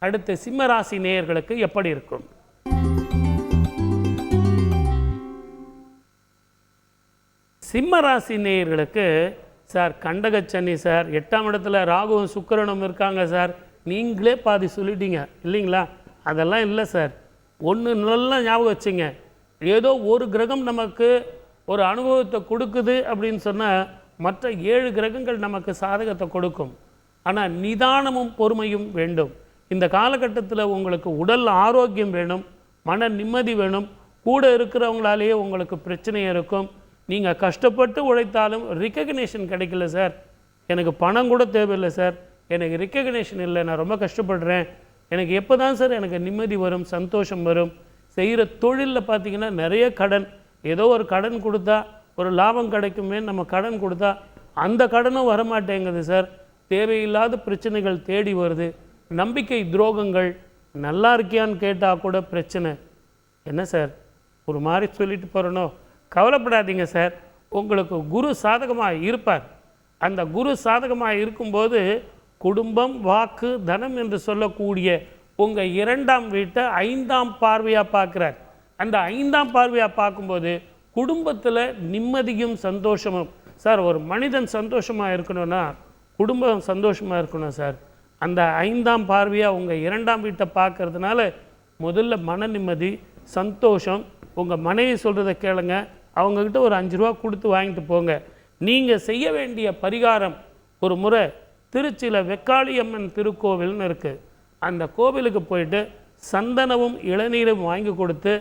அடுத்து சிம்ம ராசி நேயர்களுக்கு எப்படி இருக்கும்? சிம்ம ராசி நேயர்களுக்கு சார் கண்டகச்சனி சார், 8ஆம் இடத்துல ராகுவும் சுக்கிரனும் இருக்காங்க சார், நீங்களே பாதி சொல்லிட்டீங்க இல்லைங்களா? அதெல்லாம் இல்லை சார். ஒன்று நல்லா ஞாபகம் வச்சுங்க, ஏதோ ஒரு கிரகம் நமக்கு ஒரு அனுபவத்தை கொடுக்குது அப்படின்னு சொன்னால் மற்ற 7 கிரகங்கள் நமக்கு சாதகத்தை கொடுக்கும். ஆனால் நிதானமும் பொறுமையும் வேண்டும். இந்த காலகட்டத்தில் உங்களுக்கு உடல் ஆரோக்கியம் வேணும், மன நிம்மதி வேணும். கூட இருக்கிறவங்களாலேயே உங்களுக்கு பிரச்சனை இருக்கும். நீங்கள் கஷ்டப்பட்டு உழைத்தாலும் ரிகக்னேஷன் கிடைக்கல சார், எனக்கு பணம் கூட தேவையில்லை சார், எனக்கு ரிகக்னேஷன் இல்லை, நான் ரொம்ப கஷ்டப்படுறேன், எனக்கு எப்போ தான் சார் எனக்கு நிம்மதி வரும், சந்தோஷம் வரும்? செய்கிற தொழிலில் பார்த்திங்கன்னா நிறைய கடன், ஏதோ ஒரு கடன் கொடுத்தா ஒரு லாபம் கிடைக்குமே, நம்ம கடன் கொடுத்தா அந்த கடனும் வரமாட்டேங்குது சார். தேவையில்லாத பிரச்சனைகள் தேடி வருது. நம்பிக்கை துரோகங்கள், நல்லா இருக்கியான்னு கேட்டால் கூட பிரச்சனை. என்ன சார் ஒரு மாதிரி சொல்லிட்டு போகிறனோ? கவலைப்படாதீங்க சார், உங்களுக்கு குரு சாதகமாக இருப்பார். அந்த குரு சாதகமாக இருக்கும்போது குடும்பம், வாக்கு, தனம் என்று சொல்லக்கூடிய உங்கள் 2ஆம் வீட்டை 5ஆம் பார்வையாக பார்க்குறார். அந்த 5ஆம் பார்வையாக பார்க்கும்போது குடும்பத்தில் நிம்மதியும் சந்தோஷமும். சார் ஒரு மனிதன் சந்தோஷமாக இருக்கணும்னா குடும்பம் சந்தோஷமாக இருக்கணும் சார். அந்த 5ஆம் பார்வையாக உங்கள் 2ஆம் வீட்டை பார்க்கறதுனால முதல்ல மன நிம்மதி, சந்தோஷம். உங்கள் மனைவி சொல்கிறத கேளுங்க, அவங்கக்கிட்ட ஒரு 5 ரூபா கொடுத்து வாங்கிட்டு போங்க. நீங்கள் செய்ய வேண்டிய பரிகாரம், ஒரு முறை திருச்சியில் வெக்காளியம்மன் திருக்கோவில்னு இருக்குது, அந்த கோவிலுக்கு போயிட்டு சந்தனமும் இளநீரும் வாங்கி கொடுத்து,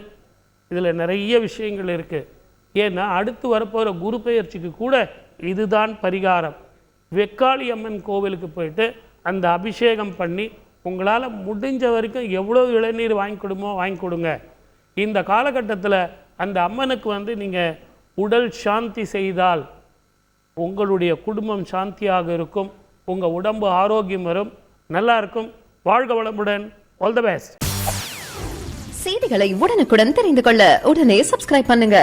இதில் நிறைய விஷயங்கள் இருக்குது. ஏன்னா அடுத்து வரப்போகிற குரு பெயர்ச்சிக்கு கூட இதுதான் பரிகாரம். வெக்காளியம்மன் கோவிலுக்கு போயிட்டு அந்த அபிஷேகம் பண்ணி உங்களால் முடிஞ்ச வரைக்கும் எவ்வளோ இளநீர் வாங்கி கொடுங்க. இந்த காலகட்டத்தில் அந்த அம்மனுக்கு நீங்கள் உடல் சாந்தி செய்தால் உங்களுடைய குடும்பம் சாந்தியாக இருக்கும், உங்கள் உடம்பு ஆரோக்கியம் வரும், நல்லா இருக்கும். வாழ்க வளமுடன். All the best. செய்திகளை உடனுக்குடன் தெரிந்து கொள்ள உடனே சப்ஸ்கிரைப் பண்ணுங்க.